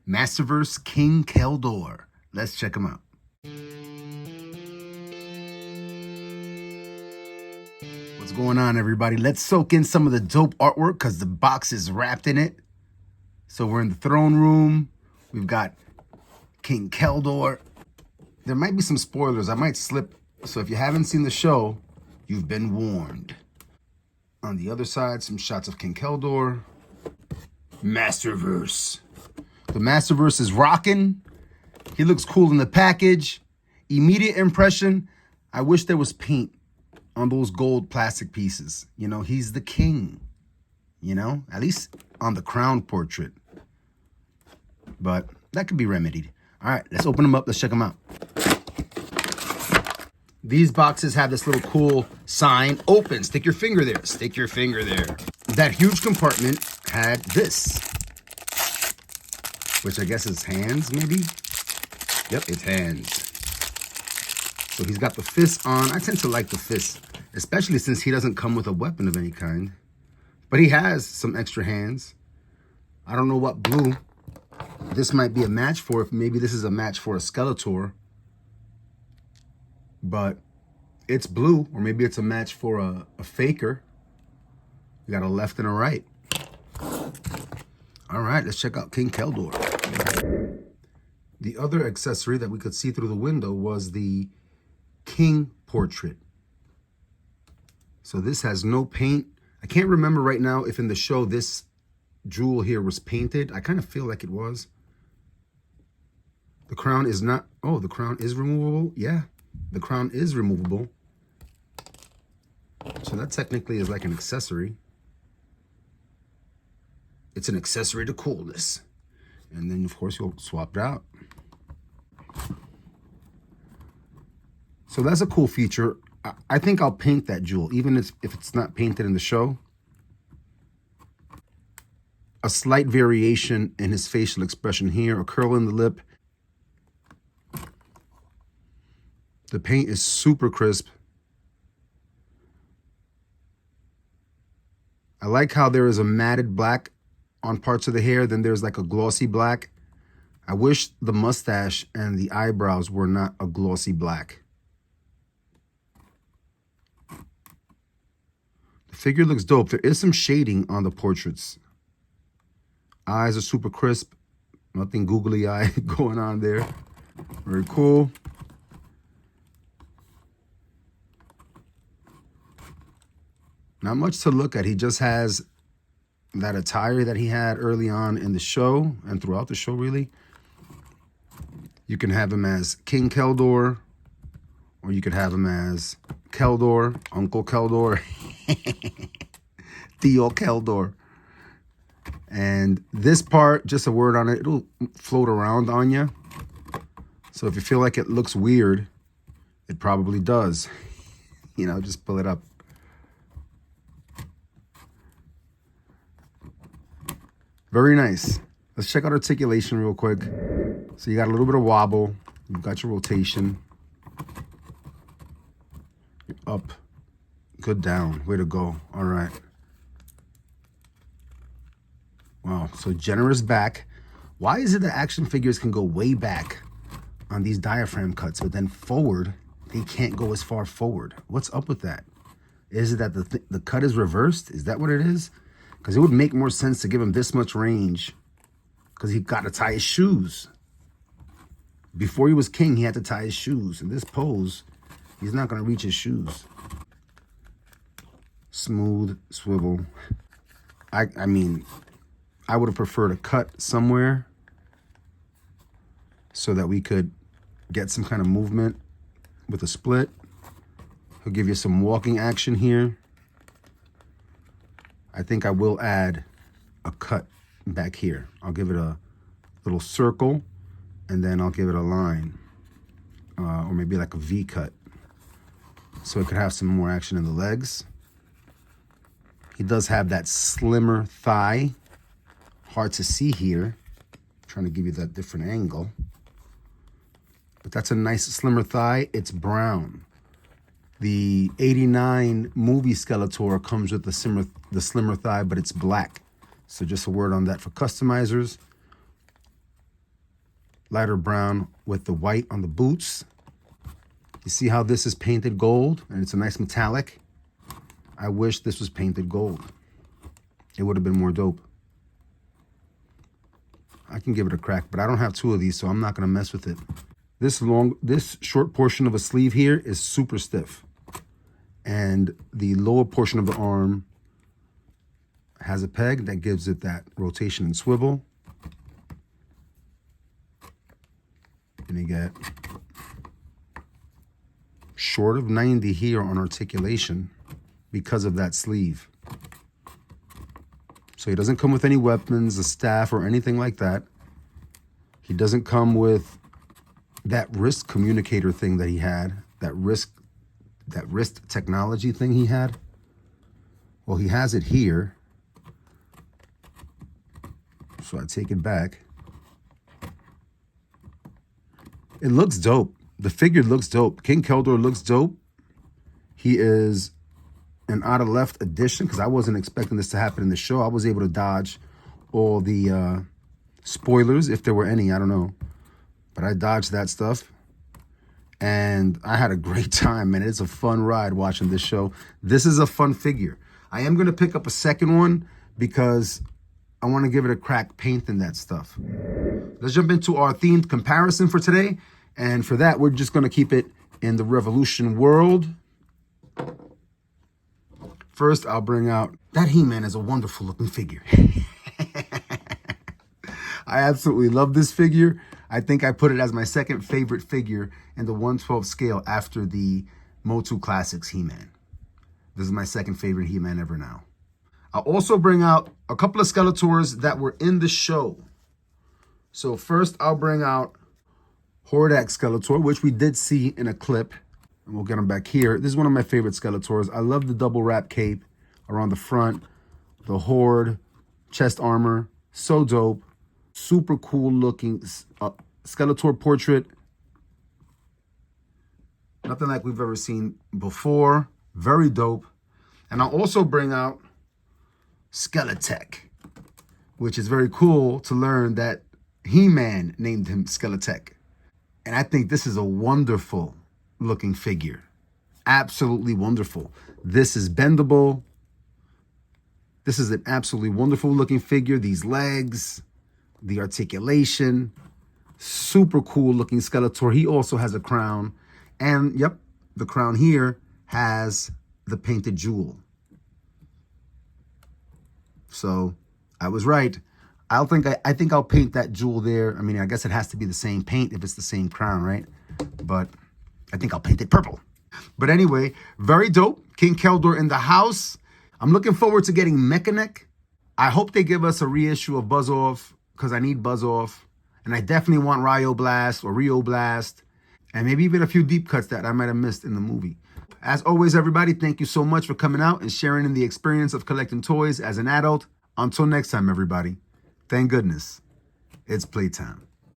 Masterverse King KELDOR. Let's check him out. What's going on, everybody? Let's soak in some of the dope artwork because the box is wrapped in it. So we're in the throne room. We've got King KELDOR. There might be some spoilers. I might slip. So if you haven't seen the show, you've been warned. On the other side, some shots of King KELDOR. Masterverse. The Masterverse is rocking. He looks cool in the package. Immediate impression, I wish there was paint on those gold plastic pieces. You know, he's the king. You know, at least on the crown portrait. But that could be remedied. All right, let's open them up. Let's check them out. These boxes have this little cool sign. Open. Stick your finger there. Stick your finger there. That huge compartment had this, which I guess is hands, maybe? Yep, it's hands. So he's got the fist on. I tend to like the fist, especially since he doesn't come with a weapon of any kind. But he has some extra hands. I don't know what blue this might be a match for. If maybe this is a match for a Skeletor. But it's blue, or maybe it's a match for a Faker. We got a left and a right. All right, let's check out King KELDOR. The other accessory that we could see through the window was the king portrait. So this has no paint. I can't remember right now if in the show this jewel here was painted. I kind of feel like it was. The crown is not. Oh, the crown is removable. Yeah, the crown is removable. So that technically is like an accessory. It's an accessory to coolness. And then, of course, you'll swap it out. So that's a cool feature. I think I'll paint that jewel, even if it's not painted in the show. A slight variation in his facial expression here, a curl in the lip. The paint is super crisp. I like how there is a matted black on parts of the hair, then there's like a glossy black. I wish the mustache and the eyebrows were not a glossy black. The figure looks dope. There is some shading on the portraits. Eyes are super crisp. Nothing googly eye going on there. Very cool. Not much to look at. He just has that attire that he had early on in the show and throughout the show, really. You can have him as King KELDOR, or you could have him as KELDOR, Uncle KELDOR, Theo KELDOR. And this part, just a word on it, it'll float around on you. So if you feel like it looks weird, it probably does. You know, just pull it up. Very nice. Let's check out articulation real quick. So you got a little bit of wobble. You've got your rotation. You're up. Good down. Way to go. All right. Wow. So generous back. Why is it that action figures can go way back on these diaphragm cuts, but then forward, they can't go as far forward? What's up with that? Is it that the cut is reversed? Is that what it is? Because it would make more sense to give him this much range because he got to tie his shoes. Before he was king, he had to tie his shoes. In this pose, he's not going to reach his shoes. Smooth swivel. I mean, I would have preferred a cut somewhere so that we could get some kind of movement with a split. He'll give you some walking action here. I think I will add a cut back here. I'll give it a little circle, and then I'll give it a line, or maybe like a V cut, so it could have some more action in the legs. He does have that slimmer thigh. Hard to see here. I'm trying to give you that different angle. But that's a nice slimmer thigh. It's brown. The 89 movie Skeletor comes with the slimmer thigh, but it's black. So just a word on that for customizers. lighter brown with the white on the boots. You see how this is painted gold and it's a nice metallic? I wish this was painted gold. It would have been more dope. I can give it a crack, but I don't have two of these, so I'm not gonna mess with it. This short portion of a sleeve here is super stiff. And the lower portion of the arm has a peg that gives it that rotation and swivel. And you get short of 90 here on articulation because of that sleeve. So he doesn't come with any weapons, a staff, or anything like that. He doesn't come with that wrist communicator thing that he had, that wrist technology thing he had. Well, he has it here. So I take it back. It looks dope. The figure looks dope. King Keldor looks dope. He is an out of left edition because I wasn't expecting this to happen in the show. I was able to dodge all the spoilers, if there were any, I don't know. But I dodged that stuff. And I had a great time, man. It's a fun ride watching this show. This is a fun figure. I am going to pick up a second one because I want to give it a crack painting that stuff. Let's jump into our themed comparison for today. And for that, we're just going to keep it in the Revolution world. First, I'll bring out that He-Man is a wonderful looking figure. I absolutely love this figure. I think I put it as my second favorite figure in the 1/12 scale after the Motu Classics He-Man. This is my second favorite He-Man ever now. I'll also bring out a couple of Skeletors that were in the show. So first, I'll bring out Hordak Skeletor, which we did see in a clip. And we'll get him back here. This is one of my favorite Skeletors. I love the double wrap cape around the front, the Horde, chest armor. So dope. Super cool looking Skeletor portrait. Nothing like we've ever seen before. Very dope. And I'll also bring out Skeletech, which is very cool to learn that He-Man named him Skeletech. And I think this is a wonderful looking figure. Absolutely wonderful. This is bendable. This is an absolutely wonderful looking figure. These legs, the articulation, super cool looking Skeletor. He also has a crown. And yep, the crown here has the painted jewel. So I was right. I think I'll paint that jewel there. I mean, I guess it has to be the same paint if it's the same crown, right? But I think I'll paint it purple. But anyway, very dope. King Keldor in the house. I'm looking forward to getting Mechanic. I hope they give us a reissue of Buzz Off because I need Buzz Off. And I definitely want Ryo Blast or Rio Blast. And maybe even a few deep cuts that I might have missed in the movie. As always, everybody, thank you so much for coming out and sharing in the experience of collecting toys as an adult. Until next time, everybody. Thank goodness, it's playtime.